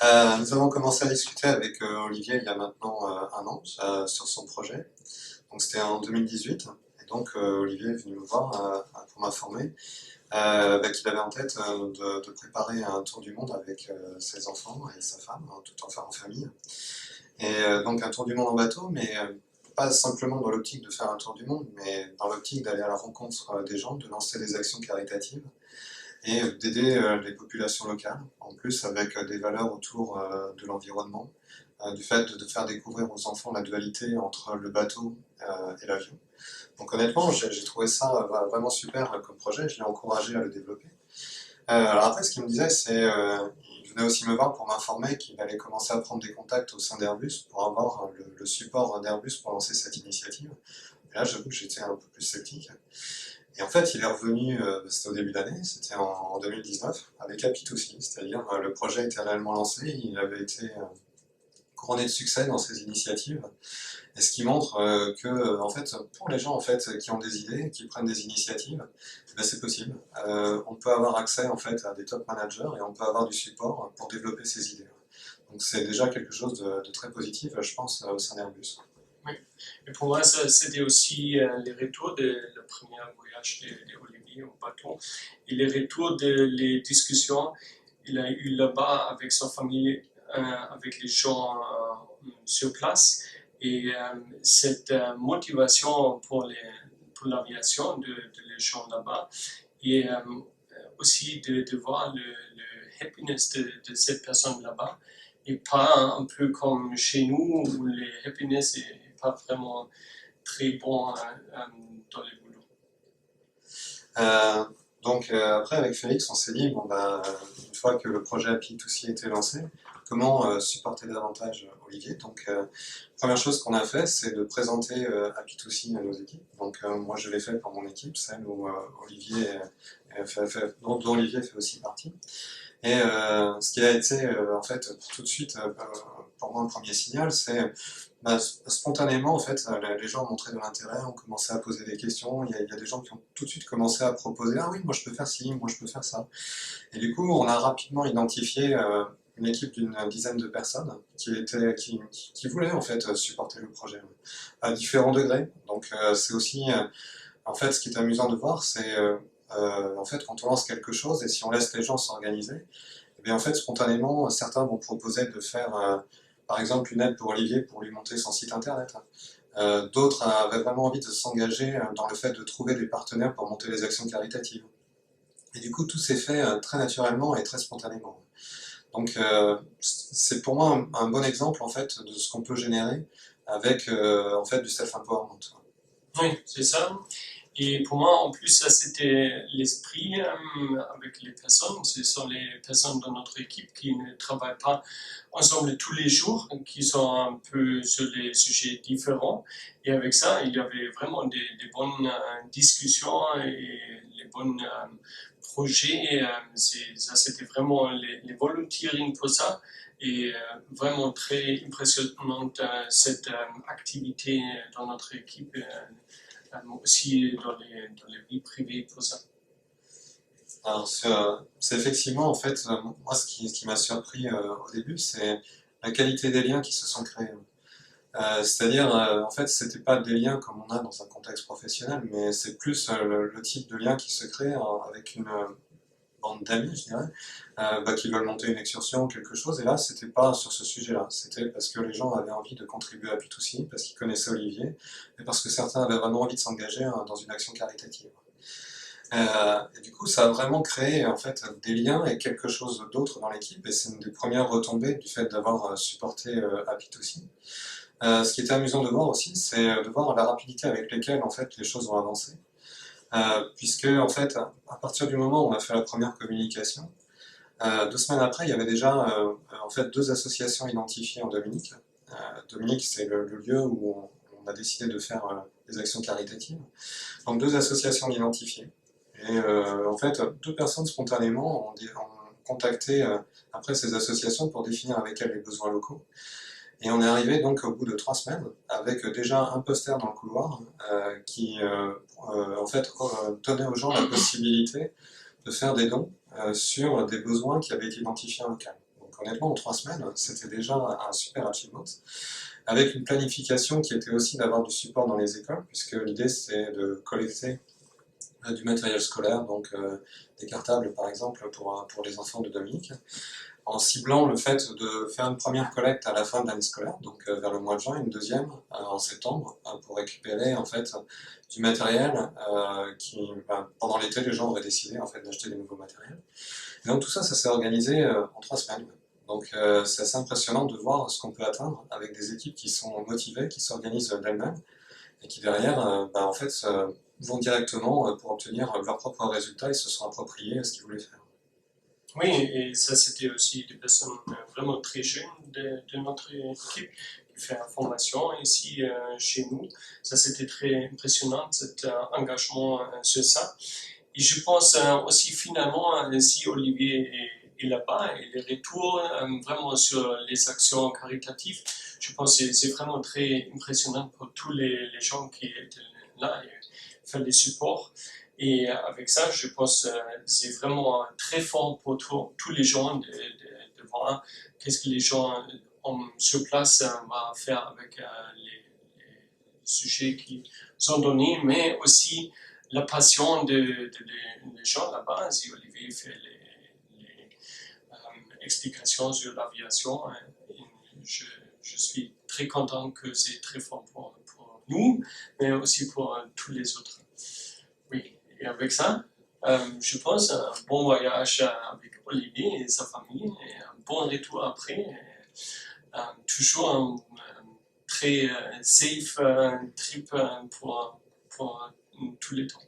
Nous avons commencé à discuter avec Olivier il y a maintenant 1 an sur son projet. Donc c'était en 2018. Et donc Olivier est venu me voir pour m'informer qu'il avait en tête de préparer un tour du monde avec ses enfants et sa femme, hein, tout en famille. Et donc un tour du monde en bateau, mais pas simplement dans l'optique de faire un tour du monde, mais dans l'optique d'aller à la rencontre des gens, de lancer des actions caritatives et d'aider les populations locales, en plus avec des valeurs autour de l'environnement, du fait de faire découvrir aux enfants la dualité entre le bateau et l'avion. Donc honnêtement, j'ai trouvé ça vraiment super comme projet, je l'ai encouragé à le développer. Alors après, ce qu'il me disait, c'est il venait aussi me voir pour m'informer qu'il allait commencer à prendre des contacts au sein d'Airbus pour avoir le support d'Airbus pour lancer cette initiative. Et là, j'avoue que j'étais un peu plus sceptique. Et en fait, il est revenu, c'était au début d'année, c'était en 2019, avec Apitoussi, c'est-à-dire le projet était réellement lancé, il avait été couronné de succès dans ses initiatives, et ce qui montre que, en fait, pour les gens en fait, qui ont des idées, qui prennent des initiatives, eh ben, c'est possible. On peut avoir accès en fait, à des top managers et on peut avoir du support pour développer ses idées. Donc c'est déjà quelque chose de très positif, je pense, au sein d'Airbus. Oui. Et pour moi, c'était aussi les retours de le premier voyage d'Olivier au bateau et les retours les discussions qu'il a eu là-bas avec sa famille, avec les gens sur place. Et cette motivation pour l'aviation de les gens là-bas. Et aussi de voir le happiness de cette personne là-bas. Et pas un peu comme chez nous où le happiness est pas vraiment très bon dans les boulots. Après, avec Félix, on s'est dit, bon, bah, une fois que le projet Apitoussi a été lancé, comment supporter davantage Olivier. Donc, première chose qu'on a fait, c'est de présenter Apitoussi à nos équipes. Donc, moi, je l'ai fait pour mon équipe, celle où Olivier dont Olivier fait aussi partie. Et ce qui a été, en fait, tout de suite, pour moi, un premier signal, c'est spontanément, en fait, les gens ont montré de l'intérêt, ont commencé à poser des questions. Il y a des gens qui ont tout de suite commencé à proposer « Ah oui, moi je peux faire ci, moi je peux faire ça ». Et du coup, on a rapidement identifié une équipe d'une dizaine de personnes qui voulaient, en fait, supporter le projet à différents degrés. Donc c'est aussi, en fait, ce qui est amusant de voir, c'est en fait, quand on lance quelque chose et si on laisse les gens s'organiser, eh bien, en fait, spontanément, certains vont proposer de faire, par exemple, une aide pour Olivier pour lui monter son site internet. D'autres avaient vraiment envie de s'engager dans le fait de trouver des partenaires pour monter les actions caritatives. Et du coup, tout s'est fait très naturellement et très spontanément. Donc, c'est pour moi un bon exemple en fait de ce qu'on peut générer avec en fait du self-empowerment. Oui, c'est ça. Et pour moi, en plus, ça c'était l'esprit avec les personnes. Ce sont les personnes dans notre équipe qui ne travaillent pas ensemble tous les jours, qui sont un peu sur des sujets différents. Et avec ça, il y avait vraiment des bonnes discussions et les bons projets. Ça, c'était vraiment les volunteering pour ça. Et vraiment très impressionnante cette activité dans notre équipe. Aussi dans les vies privées pour ça. Alors, c'est effectivement, en fait, moi, ce qui m'a surpris au début, c'est la qualité des liens qui se sont créés. C'est-à-dire, en fait, c'était pas des liens comme on a dans un contexte professionnel, mais c'est plus le type de lien qui se crée avec une bande d'amis, je dirais, qui veulent monter une excursion ou quelque chose, et là, c'était pas sur ce sujet-là, c'était parce que les gens avaient envie de contribuer à Pitoussi, parce qu'ils connaissaient Olivier, et parce que certains avaient vraiment envie de s'engager dans une action caritative. Et du coup, ça a vraiment créé en fait des liens et quelque chose d'autre dans l'équipe, et c'est une des premières retombées du fait d'avoir supporté Apitoussi. Ce qui était amusant de voir aussi, c'est de voir la rapidité avec laquelle en fait les choses ont avancé, puisque en fait, à partir du moment où on a fait la première communication, 2 semaines après, il y avait déjà en fait 2 associations identifiées en Dominique. Dominique, c'est le lieu où on a décidé de faire des actions caritatives. Donc 2 associations identifiées. Et en fait, 2 personnes spontanément ont contacté après ces associations pour définir avec elles les besoins locaux. Et on est arrivé donc au bout de 3 semaines avec déjà un poster dans le couloir qui en fait donnait aux gens la possibilité de faire des dons sur des besoins qui avaient été identifiés en local. Donc honnêtement, en 3 semaines, c'était déjà un super achievement, avec une planification qui était aussi d'avoir du support dans les écoles, puisque l'idée c'est de collecter du matériel scolaire, donc des cartables par exemple pour les enfants de Dominique, en ciblant le fait de faire une première collecte à la fin de l'année scolaire, donc vers le mois de juin, une deuxième en septembre, pour récupérer en fait du matériel pendant l'été les gens auraient décidé en fait d'acheter des nouveaux matériels. Et donc tout ça, ça s'est organisé en 3 semaines. Donc c'est assez impressionnant de voir ce qu'on peut atteindre avec des équipes qui sont motivées, qui s'organisent d'elles-mêmes et qui derrière en fait vont directement pour obtenir leurs propres résultats et se sont appropriés ce qu'ils voulaient faire. Oui, et ça c'était aussi des personnes vraiment très jeunes de notre équipe qui fait la formation ici chez nous. Ça c'était très impressionnant, cet engagement sur ça. Et je pense aussi finalement, si Olivier est là-bas et les retours vraiment sur les actions caritatives, je pense que c'est vraiment très impressionnant pour tous les gens qui étaient là et faire des supports. Et avec ça, je pense que c'est vraiment très fort pour tous les gens de voir qu'est-ce que les gens sur place vont faire avec les sujets qu'ils ont donnés, mais aussi la passion des gens là-bas. Si Olivier fait les explications sur l'aviation, je suis très content que c'est très fort pour nous, mais aussi pour tous les autres. Oui, et avec ça, je pense un bon voyage avec Olivier et sa famille, et un bon retour après, et, toujours un très safe trip pour tous les temps.